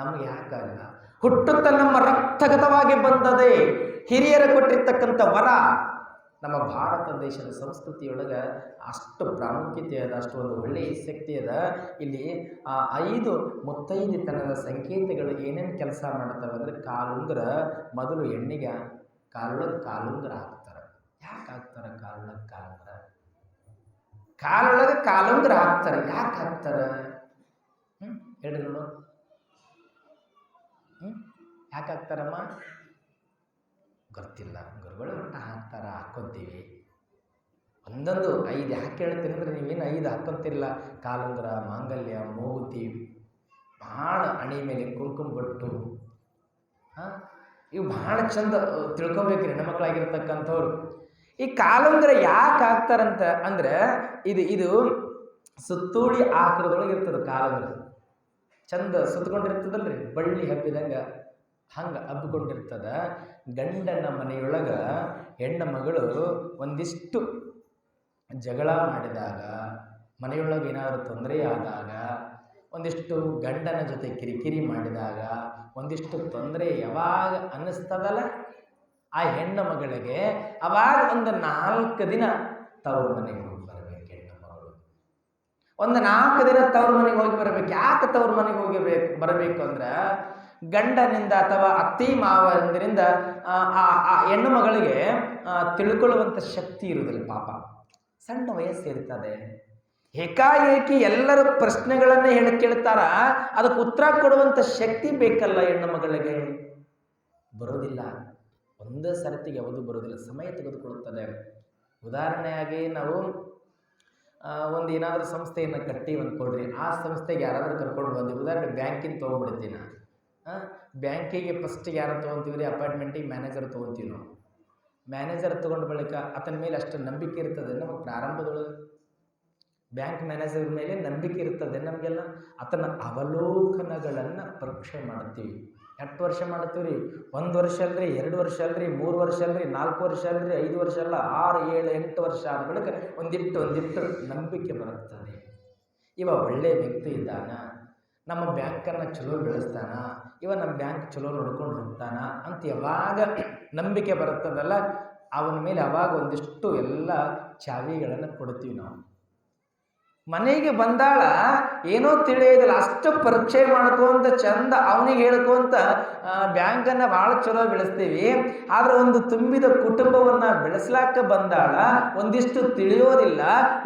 ನಮಗೆ ಯಾಕಾಗಲ್ಲ? ಹುಟ್ಟುತ್ತ ನಮ್ಮ ರಕ್ತಗತವಾಗಿ ಬಂದದೆ ಹಿರಿಯರು ಕೊಟ್ಟಿರ್ತಕ್ಕಂಥ ವರ. ನಮ್ಮ ಭಾರತ ದೇಶದ ಸಂಸ್ಕೃತಿಯೊಳಗೆ ಅಷ್ಟು ಪ್ರಾಮುಖ್ಯತೆ ಅದ, ಅಷ್ಟು ಒಂದು ಒಳ್ಳೆಯ ಶಕ್ತಿ ಅದ. ಇಲ್ಲಿ ಆ 5 ಮುತ್ತೈದೆತನದ ಸಂಕೇತಗಳು ಏನೇನು ಕೆಲಸ ಮಾಡ್ತವೆ ಅಂದರೆ, ಕಾಲುಂಗುರ ಮೊದಲು ಹೆಣ್ಣಿಗೆ ಕಾಲೊಳಗೆ ಕಾಲುಂಗುರ ಹಾಕ್ತಾರೆ. ಯಾಕೆ ಹಾಕ್ತಾರೆ ಕಾಲೊಳಗೆ ಕಾಲುಂಗುರ? ಕಾಲೊಳಗೆ ಕಾಲುಂಗುರ ಹಾಕ್ತಾರೆ. ಯಾಕೆ ಹಾಕ್ತಾರೆ ಹೇಳಿ ನೋಡು. ಯಾಕೆ ಹಾಕ್ತಾರಮ್ಮ? ಗೊತ್ತಿಲ್ಲ. ಗುರುಗಳು ಒಟ್ಟು ಹಾಕ್ತಾರ, ಹಾಕ್ಕೊತೀವಿ. ಒಂದೊಂದು 5 ಯಾಕೆ ಹೇಳ್ತೀನಿ ಅಂದರೆ, ನೀವೇನು 5 ಹಾಕ್ಕೊಂತಿರಲ್ಲ. ಕಾಲುಂಗುರ, ಮಾಂಗಲ್ಯ, ಮೂಗುತಿ, ಭಾಳ ಹಣೆ ಮೇಲೆ ಕುಂಕುಮ ಬಟ್ಟು, ಇವು ಬಹಳ ಚಂದ ತಿಳ್ಕೊಬೇಕ್ರಿ ಹೆಣ್ಮಕ್ಳಾಗಿರ್ತಕ್ಕಂಥವ್ರು. ಈ ಕಾಲುಂಗುರ ಯಾಕೆ ಹಾಕ್ತಾರಂತ ಅಂದ್ರೆ ಇದು ಸುತ್ತೂಳಿ ಆಕಾರದೊಳಗೆ ಇರ್ತದೆ. ಕಾಲುಂಗುರ ಚಂದ ಸುತ್ತಕೊಂಡಿರ್ತದಲ್ರಿ, ಬಳ್ಳಿ ಹಬ್ಬಿದಂಗ ಹಂಗೆ ಹಬ್ಬಿಕೊಂಡಿರ್ತದ. ಗಂಡನ ಮನೆಯೊಳಗ ಹೆಣ್ಣು ಮಗಳು ಒಂದಿಷ್ಟು ಜಗಳ ಮಾಡಿದಾಗ, ಮನೆಯೊಳಗೆ ಏನಾದರೂ ತೊಂದರೆ ಆದಾಗ, ಒಂದಿಷ್ಟು ಗಂಡನ ಜೊತೆ ಕಿರಿಕಿರಿ ಮಾಡಿದಾಗ, ಒಂದಿಷ್ಟು ತೊಂದರೆ ಯಾವಾಗ ಅನ್ನಿಸ್ತದಲ್ಲ ಆ ಹೆಣ್ಣು ಮಗಳಿಗೆ, ಅವಾಗ ಒಂದು 4 ದಿನ ತವ್ರ ಮನೆಗೆ ಹೋಗಿ ಬರಬೇಕು. ಹೆಣ್ಣು ಮಗಳು ಒಂದು 4 ದಿನ ತವ್ರ ಮನೆಗೆ ಹೋಗಿ ಬರಬೇಕು. ಯಾಕೆ ತವ್ರ ಮನೆಗೆ ಹೋಗಿ ಬರಬೇಕು ಅಂದ್ರೆ, ಗಂಡನಿಂದ ಅಥವಾ ಅತ್ತಿ ಮಾವರಿಂದ ಆ ಹೆಣ್ಣು ಮಗಳಿಗೆ ತಿಳ್ಕೊಳ್ಳುವಂಥ ಶಕ್ತಿ ಇರುವುದಿಲ್ಲ. ಪಾಪ ಸಣ್ಣ ವಯಸ್ಸು ಇರ್ತದೆ. ಏಕಾಏಕಿ ಎಲ್ಲರ ಪ್ರಶ್ನೆಗಳನ್ನೇ ಕೇಳ್ತಾರ, ಅದಕ್ಕೆ ಉತ್ತರ ಕೊಡುವಂಥ ಶಕ್ತಿ ಬೇಕಲ್ಲ ಹೆಣ್ಣು ಮಗಳಿಗೆ. ಬರೋದಿಲ್ಲ, ಒಂದೇ ಸರ್ತಿಗೆ ಯಾವುದು ಬರೋದಿಲ್ಲ, ಸಮಯ ತೆಗೆದುಕೊಳ್ಳುತ್ತದೆ. ಉದಾಹರಣೆಯಾಗಿ ನಾವು ಒಂದು ಏನಾದರೂ ಸಂಸ್ಥೆಯನ್ನು ಕಟ್ಟಿ ಅಂದ್ಕೊಳ್ರಿ, ಆ ಸಂಸ್ಥೆಗೆ ಯಾರಾದರೂ ಕರ್ಕೊಂಡು ಬಂದು, ಉದಾಹರಣೆ ಬ್ಯಾಂಕಿನ ತೊಗೊಂಡ್ಬಿಡ್ತೀನಿ. ಬ್ಯಾಂಕಿಗೆ ಫಸ್ಟಿಗೆ ಯಾರು ತೊಗೊತೀವಿ? ಅಪಾಯಿಂಟ್ಮೆಂಟಿಗೆ ಮ್ಯಾನೇಜರ್ ತೊಗೊತೀವಿ ನಾವು. ಮ್ಯಾನೇಜರ್ ತೊಗೊಂಡ ಬಳಿಕ ಆತನ ಮೇಲೆ ಅಷ್ಟು ನಂಬಿಕೆ ಇರ್ತದೆ ನಮಗೆ. ಪ್ರಾರಂಭದೊಳಗೆ ಬ್ಯಾಂಕ್ ಮ್ಯಾನೇಜರ್ ಮೇಲೆ ನಂಬಿಕೆ ಇರ್ತದೆ ನಮಗೆಲ್ಲ. ಆತನ ಅವಲೋಕನಗಳನ್ನು ಪರೀಕ್ಷೆ ಮಾಡ್ತೀವಿ. ಎಷ್ಟು ವರ್ಷ ಮಾಡ್ತೀವಿ ರೀ? 1 ವರ್ಷ ಅಲ್ರಿ, 2 ವರ್ಷ ಅಲ್ರಿ, 3 ವರ್ಷ ಅಲ್ರಿ, 4 ವರ್ಷ ಅಲ್ರಿ, 5 ವರ್ಷ ಅಲ್ಲ, 6, 7, 8 ವರ್ಷ ಆದ ಬಳಿಕ ಒಂದಿಟ್ಟು ನಂಬಿಕೆ ಬರುತ್ತದೆ. ಇವ ಒಳ್ಳೆ ವ್ಯಕ್ತಿ ಇದ್ದಾನ, ನಮ್ಮ ಬ್ಯಾಂಕನ್ನು ಚಲೋ ಬೆಳೆಸ್ತಾನ, ಇವ ನಮ್ಮ ಬ್ಯಾಂಕ್ ಚಲೋ ನೋಡ್ಕೊಂಡು ಹೋಗ್ತಾನ ಅಂತ ಯಾವಾಗ ನಂಬಿಕೆ ಬರುತ್ತದಲ್ಲ, ಅವನ ಮೇಲೆ ಅವಾಗ ಒಂದಿಷ್ಟು ಎಲ್ಲ ಚಾವಿಗಳನ್ನು ಕೊಡ್ತೀವಿ ನಾವು. ಮನೆಗೆ ಬಂದಾಳ ಏನೋ ತಿಳಿಯೋದಿಲ್ಲ, ಅಷ್ಟು ಪರೀಕ್ಷೆ ಮಾಡ್ಕೊಂತ ಚಂದ ಅವನಿಗೆ ಹೇಳ್ಕೊಂತ ಬ್ಯಾಂಕನ್ನು ಭಾಳ ಚಲೋ ಬೆಳೆಸ್ತೀವಿ. ಆದ್ರೆ ಒಂದು ತುಂಬಿದ ಕುಟುಂಬವನ್ನು ಬೆಳೆಸ್ಲಾಕ ಬಂದಾಳ, ಒಂದಿಷ್ಟು ತಿಳಿಯೋದಿಲ್ಲ.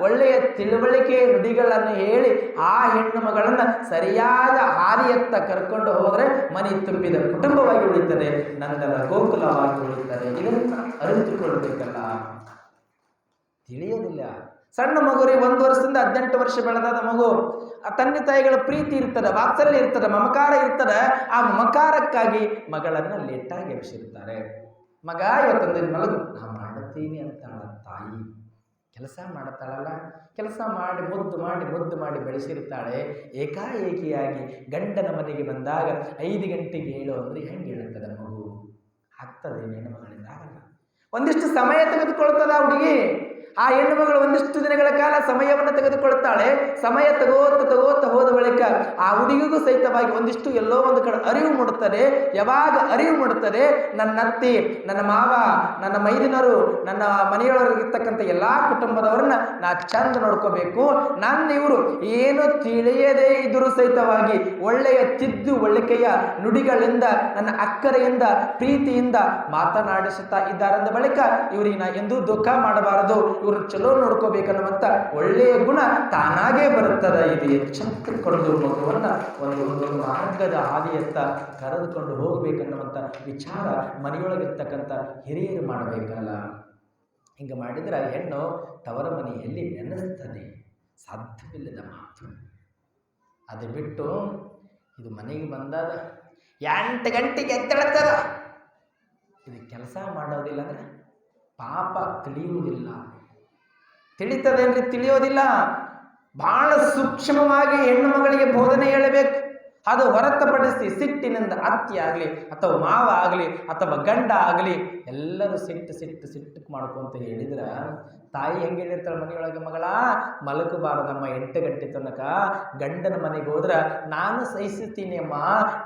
ಒಳ್ಳೆಯ ತಿಳುವಳಿಕೆ ನುಡಿಗಳನ್ನು ಹೇಳಿ ಆ ಹೆಣ್ಣು ಮಗಳನ್ನು ಸರಿಯಾದ ಹಾದಿಯತ್ತ ಕರ್ಕೊಂಡು ಹೋದರೆ ಮನೆ ತುಂಬಿದ ಕುಟುಂಬವಾಗಿ ಉಳಿತದೆ, ನಂದನ ಗೋಕುಲವಾಗಿ ಉಳಿತದೆ. ಇದನ್ನು ಅರಿತುಕೊಳ್ಬೇಕಲ್ಲ, ತಿಳಿಯೋದಿಲ್ಲ. ಸಣ್ಣ ಮಗು ರೀ, 1 ವರ್ಷದಿಂದ 18 ವರ್ಷ ಬೆಳೆದಾದ ಮಗು, ಆ ತಂದೆ ತಾಯಿಗಳ ಪ್ರೀತಿ ಇರ್ತದೆ, ವಾತ್ಸಲ್ಯ ಇರ್ತದೆ, ಮಮಕಾರ ಇರ್ತದೆ. ಆ ಮಮಕಾರಕ್ಕಾಗಿ ಮಗಳನ್ನು ಲೇಟಾಗಿ ಎಬ್ಸಿರ್ತಾರೆ. ಮಗ ಇವತ್ತೊಂದಿನ ಮಲಗು, ನಾ ಮಾಡುತ್ತೀನಿ ಅಂತಾಳ ತಾಯಿ. ಕೆಲಸ ಮಾಡ್ತಾಳಲ್ಲ, ಕೆಲಸ ಮಾಡಿ ಮುದ್ದು ಮಾಡಿ ಬೆಳೆಸಿರ್ತಾಳೆ. ಏಕಾಏಕಿಯಾಗಿ ಗಂಡನ ಮನೆಗೆ ಬಂದಾಗ 5 ಗಂಟೆಗೆ ಹೇಳು ಅಂದರೆ ಹೆಂಗೆ ಹೇಳುತ್ತದೆ ಮಗು? ಆಗ್ತದೆ ಹೆಣ್ಣು ಮಗಳಿಂದ ಆಗಲ್ಲ. ಒಂದಿಷ್ಟು ಸಮಯ ತೆಗೆದುಕೊಳ್ತದ ಹುಡುಗಿ. ಆ ಹೆಣ್ಣು ಮಗಳು ಒಂದಿಷ್ಟು ದಿನಗಳ ಕಾಲ ಸಮಯವನ್ನು ತೆಗೆದುಕೊಳ್ತಾಳೆ. ಸಮಯ ತಗೋತ ಹೋದ ಬಳಿಕ ಆ ಹುಡುಗಿಗೂ ಸಹಿತವಾಗಿ ಒಂದಿಷ್ಟು ಎಲ್ಲೋ ಒಂದು ಕಡೆ ಅರಿವು ಮೂಡುತ್ತದೆ. ಯಾವಾಗ ಅರಿವು ಮೂಡುತ್ತದೆ, ನನ್ನ ಅತ್ತಿ, ನನ್ನ ಮಾವ, ನನ್ನ ಮೈದಿನರು, ನನ್ನ ಮನೆಯೊಳಗಿರ್ತಕ್ಕಂಥ ಎಲ್ಲ ಕುಟುಂಬದವರನ್ನ ನಾ ಚಂದ ನೋಡ್ಕೋಬೇಕು. ನನ್ನ ಇವರು ಏನು ತಿಳಿಯದೇ ಇದ್ರೂ ಸಹಿತವಾಗಿ ಒಳ್ಳೆಯ ತಿದ್ದು ಒಳ್ಳೆಕೆಯ ನುಡಿಗಳಿಂದ, ನನ್ನ ಅಕ್ಕರೆಯಿಂದ, ಪ್ರೀತಿಯಿಂದ ಮಾತನಾಡಿಸುತ್ತಾ ಇದ್ದಾರಂದ ಬಳಿಕ ಇವರಿಗೆ ನಾ ಎಂದೂ ದುಃಖ ಮಾಡಬಾರದು, ಇವ್ರನ್ನ ಚಲೋ ನೋಡ್ಕೋಬೇಕನ್ನುವಂಥ ಒಳ್ಳೆಯ ಗುಣ ತಾನಾಗೇ ಬರುತ್ತದೆ. ಇದು ಎಚ್ಚೆತ್ತುಕೊಂಡು ಮಗುವನ್ನ ಒಂದು ಮಾರ್ಗದ ಹಾದಿಯತ್ತ ಕರೆದುಕೊಂಡು ಹೋಗಬೇಕನ್ನುವಂಥ ವಿಚಾರ ಮನೆಯೊಳಗಿರ್ತಕ್ಕಂಥ ಹಿರಿಯರು ಮಾಡಬೇಕಲ್ಲ. ಹಿಂಗೆ ಮಾಡಿದರೆ ಹೆಣ್ಣು ತವರ ಮನೆಯಲ್ಲಿ ನೆನೆಸ್ತದೆ, ಸಾಧ್ಯವಿಲ್ಲದ ಮಾತು. ಅದು ಬಿಟ್ಟು ಇದು ಮನೆಗೆ ಬಂದಾಗ 8 ಗಂಟೆಗೆ ಎದ್ದೇಳ್ತದ, ಇದು ಕೆಲಸ ಮಾಡೋದಿಲ್ಲ ಅಂದರೆ ಪಾಪ ತಿಳಿಯುವುದಿಲ್ಲ. ತಿಳಿತದೇನ್ರಿ? ತಿಳಿಯೋದಿಲ್ಲ. ಬಹಳ ಸೂಕ್ಷ್ಮವಾಗಿ ಹೆಣ್ಣು ಮಗಳಿಗೆ ಬೋಧನೆ ಹೇಳಬೇಕು. ಅದು ಹೊರತುಪಡಿಸಿ ಸಿಟ್ಟಿನಿಂದ ಅತ್ತಿ ಆಗಲಿ ಅಥವಾ ಮಾವ ಆಗಲಿ ಅಥವಾ ಗಂಡ ಆಗಲಿ ಎಲ್ಲರೂ ಸಿಟ್ಟು ಮಾಡ್ಕೊಂತ ಹೇಳಿದ್ರೆ ತಾಯಿ ಹೆಂಗೆ ಹೇಳಿರ್ತಾಳೆ ಮನೆಯೊಳಗೆ, ಮಗಳ ಮಲಗಬಾರದಮ್ಮ 8 ಗಂಟೆ ತನಕ, ಗಂಡನ ಮನೆಗೆ ಹೋದ್ರೆ ನಾನು ಸಹಿಸುತ್ತೀನಿ ಅಮ್ಮ,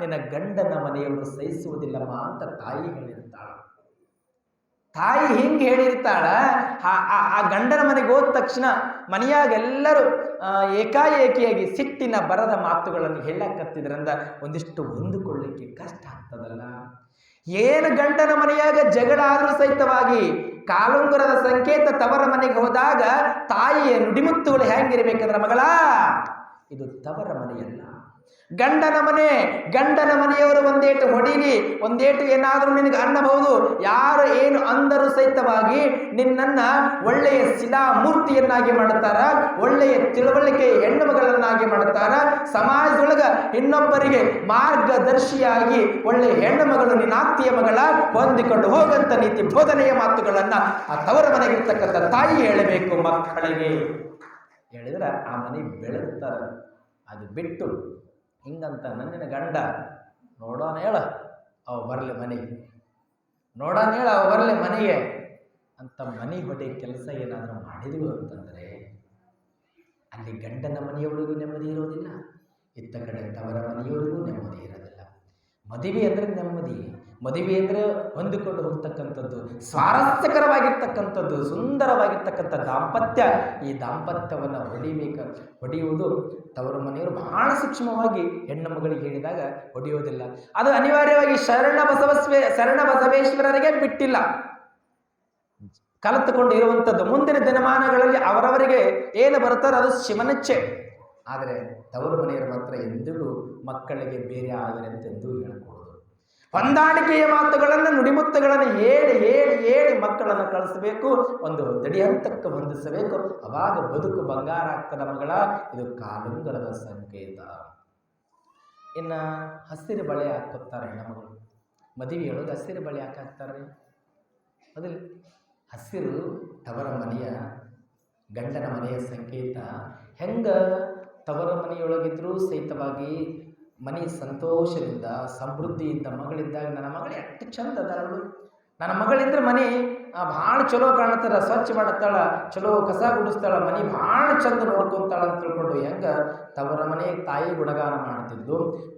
ನಿನ್ನ ಗಂಡನ ಮನೆಯವರು ಸಹಿಸುವುದಿಲ್ಲಮ್ಮ ಅಂತ ತಾಯಿ ಹೇಳಿರ್ತಾಳ. ತಾಯಿ ಹಿಂಗೆ ಹೇಳಿರ್ತಾಳ. ಆ ಗಂಡನ ಮನೆಗೆ ಹೋದ ತಕ್ಷಣ ಮನೆಯಾಗೆಲ್ಲರೂ ಏಕಾಏಕಿಯಾಗಿ ಸಿಟ್ಟಿನ ಬರದ ಮಾತುಗಳನ್ನು ಹೇಳಕತ್ತಿದ್ರಿಂದ ಒಂದಿಷ್ಟು ಹೊಂದಿಕೊಳ್ಳಿಕ್ಕೆ ಕಷ್ಟ ಆಗ್ತದಲ್ಲ. ಏನು ಗಂಡನ ಮನೆಯಾಗ ಜಗಳ ಆದರೂ ಸಹಿತವಾಗಿ ಕಾಲುಂಗುರದ ಸಂಕೇತ ತವರ ಮನೆಗೆ ಹೋದಾಗ ತಾಯಿಯ ನುಡಿಮುತ್ತುಗಳು ಹೆಂಗಿರ್ಬೇಕಂದ್ರೆ, ಮಗಳ ಇದು ತವರ ಮನೆಯಲ್ಲ, ಗಂಡನ ಮನೆಯವರು ಒಂದೇಟು ಹೊಡೀಲಿ, ಒಂದೇಟು ಏನಾದರೂ ನಿನಗೆ ಅನ್ನಬಹುದು. ಯಾರು ಏನು ಅಂದರೂ ಸಹಿತವಾಗಿ ನಿನ್ನನ್ನ ಒಳ್ಳೆಯ ಶಿಲಾಮೂರ್ತಿಯನ್ನಾಗಿ ಮಾಡುತ್ತಾರ, ಒಳ್ಳೆಯ ತಿಳುವಳಿಕೆ ಹೆಣ್ಣು ಮಗಳನ್ನಾಗಿ ಮಾಡುತ್ತಾರ. ಸಮಾಜದೊಳಗ ಇನ್ನೊಬ್ಬರಿಗೆ ಮಾರ್ಗದರ್ಶಿಯಾಗಿ ಒಳ್ಳೆಯ ಹೆಣ್ಣು ಮಗಳು ನಿನ್ನ ಆತ್ಮೀಯ ಮಗಳ ಹೊಂದಿಕೊಂಡು ಹೋಗಂತ ನೀತಿ ಬೋಧನೆಯ ಮಾತುಗಳನ್ನ ಆ ತವರ ಮನೆಗಿರ್ತಕ್ಕಂಥ ತಾಯಿ ಹೇಳಬೇಕು ಮಕ್ಕಳಿಗೆ. ಹೇಳಿದ್ರೆ ಆ ಮನೆ ಬೆಳೆದಾರ. ಅದು ಬಿಟ್ಟು ಹಿಂಗಂತ ನನ್ನಿನ ಗಂಡ ನೋಡೋಣ ಹೇಳ ಅವ ಬರಲಿ ಮನೆಗೆ, ನೋಡೋಣ ಹೇಳ ಅವ ಬರಲಿ ಮನೆಗೆ ಅಂತ ಮನೆ ಹೊಡೆ ಕೆಲಸ ಏನಾದರೂ ಮಾಡಿದವು ಅಂತಂದರೆ ಅಲ್ಲಿ ಗಂಡನ ಮನೆಯವರಿಗೂ ನೆಮ್ಮದಿ ಇರೋದಿಲ್ಲ, ಇತ್ತ ಕಡೆ ತವರ ಮನೆಯವರಿಗೂ ನೆಮ್ಮದಿ ಇರೋದಿಲ್ಲ. ಮದುವೆ ಅಂದರೆ ನೆಮ್ಮದಿ, ಮದುವೆ ಅಂದರೆ ಹೊಂದಿಕೊಂಡು ಹೋಗ್ತಕ್ಕಂಥದ್ದು, ಸ್ವಾರಸ್ಯಕರವಾಗಿರ್ತಕ್ಕಂಥದ್ದು, ಸುಂದರವಾಗಿರ್ತಕ್ಕಂಥ ದಾಂಪತ್ಯ. ಈ ದಾಂಪತ್ಯವನ್ನು ಹೊಡೆಯುವುದು ತವರ ಮನೆಯವರು ಬಹಳ ಸೂಕ್ಷ್ಮವಾಗಿ ಹೆಣ್ಣು ಮಗಳಿಗೆ ಹೇಳಿದಾಗ ಹೊಡೆಯೋದಿಲ್ಲ. ಅದು ಅನಿವಾರ್ಯವಾಗಿ ಶರಣ ಬಸವೇಶ್ವರರಿಗೆ ಬಿಟ್ಟಿಲ್ಲ, ಕಲಿತುಕೊಂಡು ಇರುವಂಥದ್ದು. ಮುಂದಿನ ದಿನಮಾನಗಳಲ್ಲಿ ಅವರವರಿಗೆ ಏನು ಬರುತ್ತಾರೋ ಅದು ಶಿವನಿಚ್ಛೆ. ಆದರೆ ತವರು ಮನೆಯವರು ಮಾತ್ರ ಎಂದಿಗೂ ಮಕ್ಕಳಿಗೆ ಬೇರೆ ಆಗಲಿ ಅಂತೆಂದೂ ಹೇಳಬಹುದು. ಹೊಂದಾಣಿಕೆಯ ಮಾತುಗಳನ್ನು, ನುಡಿಮುತ್ತುಗಳನ್ನು ಹೇಳಿ ಹೇಳಿ ಹೇಳಿ ಮಕ್ಕಳನ್ನು ಕಳಿಸಬೇಕು, ಒಂದು ದಡಿ ಹಂತಕ್ಕೆ ಹೊಂದಿಸಬೇಕು. ಅವಾಗ ಬದುಕು ಬಂಗಾರ ಆಗ್ತದ ಮಗಳ. ಇದು ಕಾಲುಂಗರದ ಸಂಕೇತ. ಇನ್ನು ಹಸಿರು ಬಳೆ ಹಾಕುತ್ತಾರೆ ಹೆಣ್ಣುಮಗಳು. ಮದುವೆ ಹೇಳೋದು ಹಸಿರು ಬಳೆ ಹಾಕ್ತಾರೆ. ಅದಿಲ್ಲ, ಹಸಿರು ತವರ ಮನೆಯ ಗಂಡನ ಮನೆಯ ಸಂಕೇತ. ಹೆಂಗ ತವರ ಮನೆಯೊಳಗಿದ್ರೂ ಸಹಿತವಾಗಿ ಮನೆ ಸಂತೋಷದಿಂದ ಸಮೃದ್ಧಿಯಿಂದ ಮಗಳಿದ್ದಾಗ ನನ್ನ ಮಗಳು ಎಷ್ಟು ಚಂದ ಅದಾಳು, ನನ್ನ ಮಗಳಿದ್ರೆ ಮನೆ ಭಾಳ ಚಲೋ ಕಾಣತ್ತಾಳ, ಸ್ವಚ್ಛ ಮಾಡತ್ತಾಳ, ಚಲೋ ಕಸ ಗುಡಿಸ್ತಾಳ, ಮನೆ ಭಾಳ ಚಂದ ನೋಡ್ಕೊತಾಳ ಅಂತ ತಿಳ್ಕೊಂಡು ಹೆಂಗ ತವರ ಮನೆ ತಾಯಿ ಗುಣಗಾನ ಮಾಡ್ತಿದ್ದು,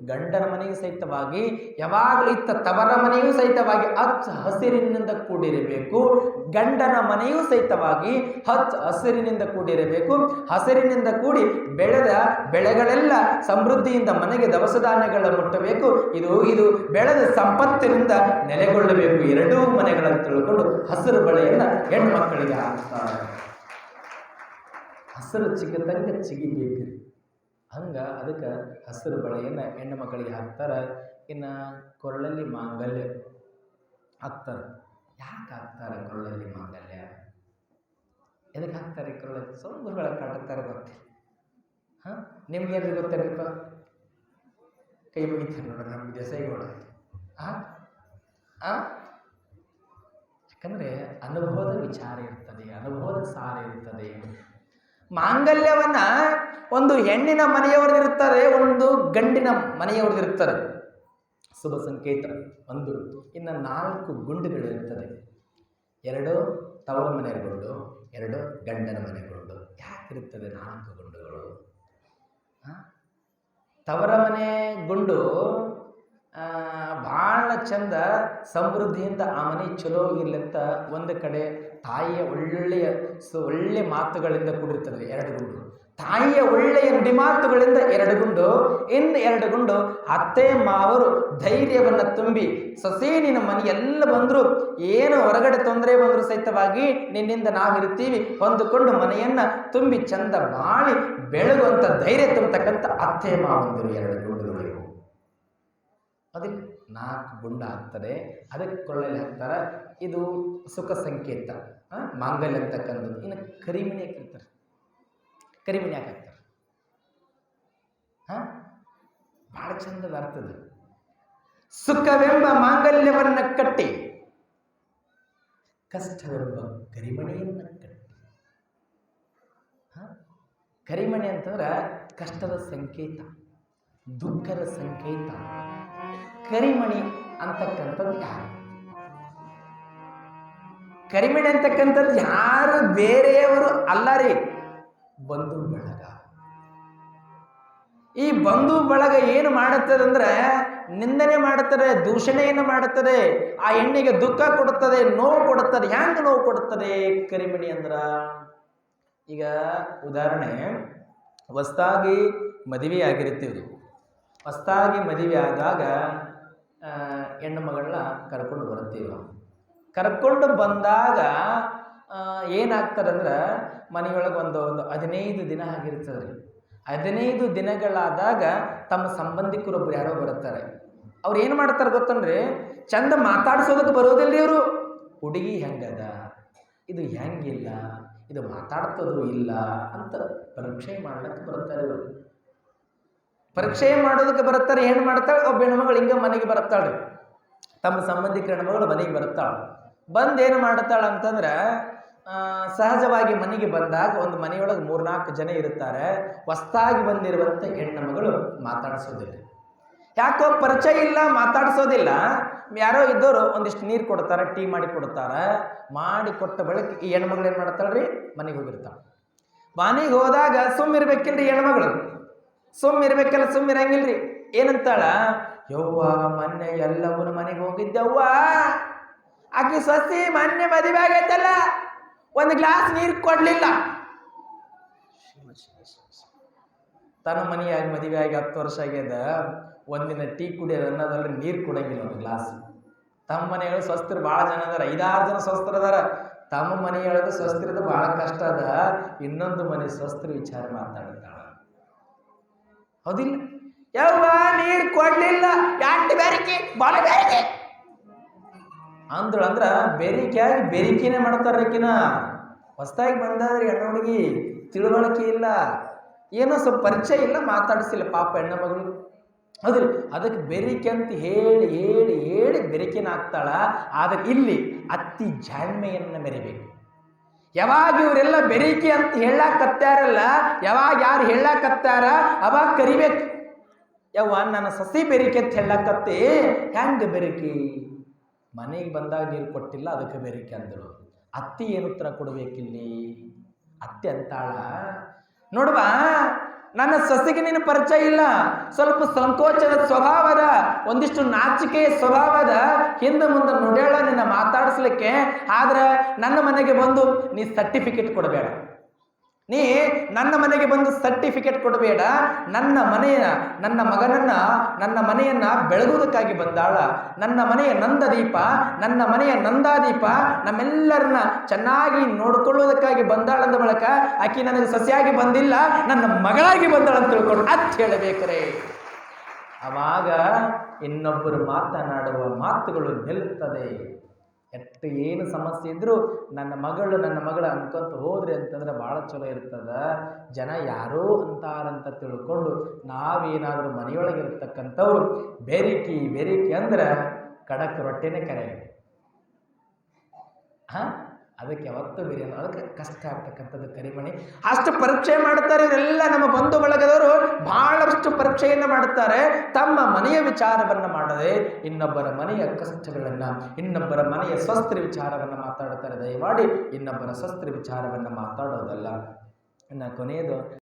ಗಂಡನ ಮನೆಯೂ ಸಹಿತವಾಗಿ ಯಾವಾಗಲೂ ಇತ್ತ ತವರ ಮನೆಯೂ ಸಹಿತವಾಗಿ ಹಚ್ಚ ಹಸಿರಿನಿಂದ ಕೂಡಿರಬೇಕು. ಗಂಡನ ಮನೆಯೂ ಸಹಿತವಾಗಿ ಹಚ್ಚ ಹಸಿರಿನಿಂದ ಕೂಡಿರಬೇಕು. ಹಸಿರಿನಿಂದ ಕೂಡಿ ಬೆಳೆದ ಬೆಳೆಗಳೆಲ್ಲ ಸಮೃದ್ಧಿಯಿಂದ ಮನೆಗೆ ದವಸ ಧಾನ್ಯಗಳ ಮುಟ್ಟಬೇಕು. ಇದು ಬೆಳೆದ ಸಂಪತ್ತಿನಿಂದ ನೆಲೆಗೊಳ್ಳಬೇಕು. ಎರಡೂ ಮನೆಗಳನ್ನು ತಿಳ್ಕೊಂಡು ಹಸಿರು ಬಳೆಯನ್ನು ಹೆಣ್ಣು ಮಕ್ಕಳಿಗೆ ಹಾಕ್ತಾರೆ. ಹಸಿರು ಚಿಕ್ಕದಂಗೆ ಚಿಗಿಬೇಕು. ಹಂಗೆ ಅದಕ್ಕೆ ಹಸಿರು ಬಳೆಯನ್ನು ಹೆಣ್ಣು ಮಕ್ಕಳಿಗೆ ಹಾಕ್ತಾರೆ. ಇನ್ನು ಕೊರಳಲ್ಲಿ ಮಾಂಗಲ್ಯ ಹಾಕ್ತಾರೆ. ಯಾಕೆ ಹಾಕ್ತಾರೆ ಕೊರಳಲ್ಲಿ ಮಾಂಗಲ್ಯ? ಎದಕ್ಕೆ ಹಾಕ್ತಾರೆ ಕೊರಳಲ್ಲಿ? ಸೋಂಗುರುಗಳ ಕಾಟುತ್ತಾರೆ ಗೊತ್ತಿಲ್ಲ. ಹಾಂ, ನಿಮ್ಗೇನು ಗೊತ್ತೇನಪ್ಪ? ಕೈ ಮುಗಿತಾರೆ ನೋಡ ನಮ್ಮ ದೇಸಾಯಿಗೌಡ. ಯಾಕಂದರೆ ಅನುಭವದ ವಿಚಾರ ಇರ್ತದೆ, ಅನುಭವದ ಸಾರ ಇರ್ತದೆ. ಮಾಂಗಲ್ಯವನ್ನ ಒಂದು ಹೆಣ್ಣಿನ ಮನೆಯವರಿಗಿರ್ತಾರೆ, ಒಂದು ಗಂಡಿನ ಮನೆಯವರಿಗಿರ್ತಾರೆ. ಶುಭ ಸಂಕೇತ ಒಂದು. ಇನ್ನು 4 ಗುಂಡುಗಳಿರ್ತದೆ. 2 ತವರ ಮನೆಯ ಗುಂಡು, 2 ಗಂಡನ ಮನೆ ಗುಂಡು. ಯಾಕಿರುತ್ತದೆ 4 ಗುಂಡುಗಳು? ತವರ ಮನೆ ಗುಂಡು ಭಾಳ ಚಂದ ಸಮೃದ್ಧಿಯಿಂದ ಆ ಮನೆ ಚಲೋ ಇರ್ಲಂತ ಒಂದು ಕಡೆ ತಾಯಿಯ ಒಳ್ಳೆಯ ಮಾತುಗಳಿಂದ ಕೂಡಿರ್ತದೆ 2 ಗುಂಡು. ತಾಯಿಯ ಒಳ್ಳೆಯ ನುಡಿಮಾತುಗಳಿಂದ 2 ಗುಂಡು. ಇನ್ನು 2 ಗುಂಡು ಅತ್ತೆ ಮಾವರು ಧೈರ್ಯವನ್ನು ತುಂಬಿ, ಸೊಸೆ ನಿನ್ನ ಮನೆ ಎಲ್ಲ ಬಂದರು, ಏನು ಹೊರಗಡೆ ತೊಂದರೆ ಬಂದರೂ ಸಹಿತವಾಗಿ ನಿನ್ನಿಂದ ನಾವಿರ್ತೀವಿ ಹೊಂದಿಕೊಂಡು ಮನೆಯನ್ನು ತುಂಬಿ ಚಂದ ಬಾಳಿ ಬೆಳಗುವಂಥ ಧೈರ್ಯ ತುಂಬತಕ್ಕಂಥ ಅತ್ತೆ ಮಾವಂದರು 2 ಗುಂಡುಗಳು. ಅದಕ್ಕೆ 4 ಗುಂಡು ಹಾಕ್ತಾರೆ. ಅದಕ್ಕೆ ಕೊಳ್ಳಲ್ಲಿ ಹಾಕ್ತಾರೆ. ಇದು ಸುಖ ಸಂಕೇತ, ಮಾಂಗಲ್ಯ ಅಂತಕ್ಕಂಥದ್ದು. ಇನ್ನು ಕರಿಮಣಿ ಹಾಕಿರ್ತಾರೆ. ಕರಿಮಣಿ ಯಾಕೆ ಹಾಕ್ತಾರೆ? ಭಾಳ ಚಂದದ ಅರ್ಥದ. ಸುಖವೆಂಬ ಮಾಂಗಲ್ಯವನ್ನು ಕಟ್ಟಿ, ಕಷ್ಟವೆಂಬ ಕರಿಮಣಿಯನ್ನು ಕಟ್ಟಿ. ಕರಿಮಣಿ ಅಂತಂದ್ರೆ ಕಷ್ಟದ ಸಂಕೇತ, ದುಃಖದ ಸಂಕೇತ. ಕರಿಮಣಿ ಅಂತಕ್ಕಂಥದ್ದು ಯಾರು? ಕರಿಮಣಿ ಅಂತಕ್ಕಂಥದ್ದು ಯಾರು ಬೇರೆಯವರು ಅಲ್ಲ ರೀ, ಬಂಧು ಬಳಗ. ಈ ಬಂಧು ಬಳಗ ಏನು ಮಾಡುತ್ತದೆ ಅಂದ್ರೆ ನಿಂದನೆ ಮಾಡುತ್ತದೆ, ದೂಷಣೆಯನ್ನು ಮಾಡುತ್ತದೆ, ಆ ಹೆಣ್ಣಿಗೆ ದುಃಖ ಕೊಡುತ್ತದೆ, ನೋವು ಕೊಡುತ್ತದೆ. ಹ್ಯಾಂಗ ನೋವು ಕೊಡುತ್ತದೆ ಕರಿಮಣಿ ಅಂದ್ರ? ಈಗ ಉದಾಹರಣೆ, ಹೊಸದಾಗಿ ಮದುವೆ ಆಗಿರ್ತೀವಿ. ಹೊಸದಾಗಿ ಮದುವೆ ಆದಾಗ ಹೆಣ್ಣು ಮಗಳನ್ನ ಕರ್ಕೊಂಡು ಬರ್ತೀವಿ. ಕರ್ಕೊಂಡು ಬಂದಾಗ ಏನಾಗ್ತದಂದ್ರೆ ಮನೆಯೊಳಗೆ ಒಂದು 15 ದಿನ ಆಗಿರ್ತದೆ ರೀ. 15 ದಿನಗಳಾದಾಗ ತಮ್ಮ ಸಂಬಂಧಿಕರೊಬ್ರು ಯಾರೋ ಬರುತ್ತಾರೆ. ಅವ್ರು ಏನು ಮಾಡ್ತಾರೆ ಗೊತ್ತನ್ರಿ, ಚಂದ ಮಾತಾಡ್ಸೋದಕ್ಕೆ ಬರೋದಿಲ್ಲ ಇವರು. ಹುಡುಗಿ ಹೆಂಗದ, ಇದು ಹೆಂಗಿಲ್ಲ, ಇದು ಮಾತಾಡ್ತದೋ ಇಲ್ಲ ಅಂತ ಪರೀಕ್ಷೆ ಮಾಡ್ಲಿಕ್ಕೆ ಬರ್ತಾರೆ ಇವರು. ಪರೀಕ್ಷೆ ಮಾಡೋದಕ್ಕೆ ಬರ್ತಾರೆ. ಏನು ಮಾಡ್ತಾಳೆ, ಒಬ್ಬ ಹೆಣ್ಮಗಳು ಹಿಂಗೆ ಮನೆಗೆ ಬರ್ತಾಳೆ. ತಮ್ಮ ಸಂಬಂಧಿಕರ ಹೆಣ್ಮಗಳು ಮನೆಗೆ ಬರ್ತಾಳೆ. ಬಂದು ಏನು ಮಾಡ್ತಾಳೆ ಅಂತಂದ್ರೆ, ಸಹಜವಾಗಿ ಮನೆಗೆ ಬಂದಾಗ ಒಂದು ಮನೆಯೊಳಗೆ 3-4 ಜನ ಇರ್ತಾರೆ. ಹೊಸ್ದಾಗಿ ಬಂದಿರುವಂಥ ಹೆಣ್ಣು ಮಗಳು ಮಾತಾಡಿಸೋದಿಲ್ಲ. ಯಾಕೋ ಪರಿಚಯ ಇಲ್ಲ, ಮಾತಾಡಿಸೋದಿಲ್ಲ. ಯಾರೋ ಇದ್ದವರು ಒಂದಿಷ್ಟು ನೀರು ಕೊಡ್ತಾರೆ, ಟೀ ಮಾಡಿ ಕೊಡ್ತಾರೆ. ಮಾಡಿ ಕೊಟ್ಟ ಬಳಿಕ ಈ ಹೆಣ್ಮಗಳು ಏನು ಮಾಡ್ತಾಳ್ರಿ, ಮನೆಗೆ ಹೋಗಿರ್ತಾಳೆ. ಮನೆಗೆ ಹೋದಾಗ ಸುಮ್ಮಿರ್ಬೇಕಿಲ್ರಿ ಹೆಣ್ಮಗಳು, ಸುಮ್ಮಿರ್ಬೇಕಲ್ಲ, ಸುಮ್ಮಿರಂಗಿಲ್ರಿ. ಏನಂತಾಳ, ಯವ್ವ ಮೊನ್ನೆ ಎಲ್ಲವನ್ನ ಮನೆಗೆ ಹೋಗಿದ್ದವ್ವ, ಆಕಿ ಸ್ವಸ್ತಿ ಮೊನ್ನೆ ಮದುವೆ ಆಗೈತಲ್ಲ, ಒಂದು ಗ್ಲಾಸ್ ನೀರು ಕೊಡ್ಲಿಲ್ಲ. ತನ್ನ ಮನೆಯಾಗಿ ಮದುವೆ ಆಗಿ 10 ವರ್ಷ ಆಗ್ಯದ, ಒಂದಿನ ಟೀ ಕುಡಿಯೋದು ಅನ್ನೋದ್ರಲ್ಲಿ ನೀರು ಕೊಡಂಗಿಲ್ಲ ಒಂದು ಗ್ಲಾಸ್. ತಮ್ಮ ಮನೆಯೊಳಗೆ ಸ್ವಸ್ಥರು ಭಾಳ ಜನ ಅದಾರ, 5-6 ಜನ ಸ್ವಸ್ಥರು ಅದಾರ. ತಮ್ಮ ಮನೆಯೊಳಗೆ ಸ್ವಸ್ಥರದ ಭಾಳ ಕಷ್ಟ ಅದ. ಇನ್ನೊಂದು ಮನೆ ಸ್ವಸ್ಥರ ವಿಚಾರ ಮಾತಾಡ್ತಾಳ. ಹೌದಿಲ್ಲ? ಯವ್ವ ನೀರು ಕೊಡ್ಲಿಲ್ಲ, ಯಾಕೆ ಬೆರಿಕೆ ಬಾಳ ಬೆರಿಕೆ ಅಂದಳು. ಅಂದ್ರ ಬೆರಿಕೆಯಾಗಿ ಬೆರಿಕೆನೇ ಮಾಡ್ತಾರಕಿನ. ಹೊಸದಾಗಿ ಬಂದಾದ್ರೆ ಹೆಣ್ಣು ಹುಡುಗಿ, ತಿಳುವಳಿಕೆ ಇಲ್ಲ, ಏನೋ ಸ್ವಲ್ಪ ಪರಿಚಯ ಇಲ್ಲ, ಮಾತಾಡಿಸಿಲ್ಲ ಪಾಪ ಹೆಣ್ಣ ಮಗಳು. ಹೌದಿಲ್ಲ? ಅದಕ್ಕೆ ಬೆರಿಕೆ ಅಂತ ಹೇಳಿ ಹೇಳಿ ಹೇಳಿ ಬೆರಿಕೆನ ಆಗ್ತಾಳ. ಆದ್ರೆ ಇಲ್ಲಿ ಅತ್ತಿ ಜಾಣ್ಮೆಯನ್ನು ಮೆರಿಬೇಕು. ಯಾವಾಗ ಇವರೆಲ್ಲ ಬೆರಿಕೆ ಅಂತ ಹೇಳಾಕತ್ತಾರಲ್ಲ, ಯಾವಾಗ ಯಾರು ಹೇಳಾಕತ್ತಾರ ಅವಾಗ ಕರಿಬೇಕು. ಯವ್ವ ನನ್ನ ಸಸಿ ಬೆರಿಕೆ ಅಂತ ಹೇಳಾಕತ್ತಿ, ಹೆಂಗೆ ಬೆರಿಕೆ? ಮನೆಗೆ ಬಂದಾಗ ನೀರು ಕೊಟ್ಟಿಲ್ಲ, ಅದಕ್ಕೆ ಬೆರಿಕೆ ಅಂದಳು. ಅತ್ತಿ ಏನು ಉತ್ತರ ಕೊಡ್ಬೇಕಿಲ್ಲಿ? ಅತ್ತಿ ಅಂತಾಳ, ನೋಡುವ ನನ್ನ ಸಸಿಗೆ ನೀನು ಪರಿಚಯ ಇಲ್ಲ, ಸ್ವಲ್ಪ ಸಂಕೋಚದ ಸ್ವಭಾವದ, ಒಂದಿಷ್ಟು ನಾಚಿಕೆಯ ಸ್ವಭಾವದ, ಹಿಂದೆ ಮುಂದೆ ನುಡ್ಯಾಳ ನಿನ್ನ ಮಾತಾಡಿಸ್ಲಿಕ್ಕೆ. ಆದ್ರೆ ನನ್ನ ಮನೆಗೆ ಬಂದು ನೀ ಸರ್ಟಿಫಿಕೇಟ್ ಕೊಡಬೇಡ, ನೀ ನನ್ನ ಮನೆಗೆ ಬಂದು ಸರ್ಟಿಫಿಕೇಟ್ ಕೊಡಬೇಡ. ನನ್ನ ಮನೆಯನ್ನ ಬೆಳಗುವುದಕ್ಕಾಗಿ ಬಂದಾಳ. ನನ್ನ ಮನೆಯ ನಂದದೀಪ, ನನ್ನ ಮನೆಯ ನಂದಾದೀಪ, ನಮ್ಮೆಲ್ಲರನ್ನ ಚೆನ್ನಾಗಿ ನೋಡ್ಕೊಳ್ಳೋದಕ್ಕಾಗಿ ಬಂದಾಳಂದ ಬಳಕ ಆಕಿ ನನಗೆ ಸಸಿಯಾಗಿ ಬಂದಿಲ್ಲ, ನನ್ನ ಮಗಳಾಗಿ ಬಂದಾಳ ಅಂತ ತಿಳ್ಕೊಂಡು ಅತ್ ಹೇಳಬೇಕ್ರೆ. ಅವಾಗ ಇನ್ನೊಬ್ಬರು ಮಾತನಾಡುವ ಮಾತುಗಳು ನಿಲ್ಲುತ್ತದೆ. ಎಷ್ಟು ಏನು ಸಮಸ್ಯೆ ಇದ್ರೂ ನನ್ನ ಮಗಳು ಅನ್ಕೊಂತ ಹೋದ್ರಿ ಅಂತಂದ್ರೆ ಭಾಳ ಚಲೋ ಇರ್ತದ. ಜನ ಯಾರೋ ಅಂತಾರಂತ ತಿಳ್ಕೊಂಡು ನಾವೇನಾದರೂ ಮನೆಯೊಳಗಿರ್ತಕ್ಕಂಥವ್ರು ಬೆರಿಕೆ ಅಂದ್ರೆ ಕಡಕ್ ರೊಟ್ಟಿನೇ ಕರೆ. ಅದಕ್ಕೆ ಯಾವತ್ತೂ ಬಿರಿಯಾನಿ, ಅದಕ್ಕೆ ಕಷ್ಟ ಆಗ್ತಕ್ಕಂಥದ್ದು ಕರಿಮಣಿ. ಅಷ್ಟು ಪರೀಕ್ಷೆ ಮಾಡ್ತಾರೆ ಇವರೆಲ್ಲ. ನಮ್ಮ ಬಂಧು ಬಳಗದವರು ಬಹಳಷ್ಟು ಪರೀಕ್ಷೆಯನ್ನು ಮಾಡುತ್ತಾರೆ. ತಮ್ಮ ಮನೆಯ ವಿಚಾರವನ್ನು ಮಾಡದೆ ಇನ್ನೊಬ್ಬರ ಮನೆಯ ಕಷ್ಟಗಳನ್ನು, ಇನ್ನೊಬ್ಬರ ಮನೆಯ ಸ್ವಸ್ತ್ರ ವಿಚಾರವನ್ನು ಮಾತಾಡುತ್ತಾರೆ. ದಯಮಾಡಿ ಇನ್ನೊಬ್ಬರ ಸ್ವಸ್ತ್ರ ವಿಚಾರವನ್ನು ಮಾತಾಡೋದಲ್ಲ. ಇನ್ನು ಕೊನೆಯದು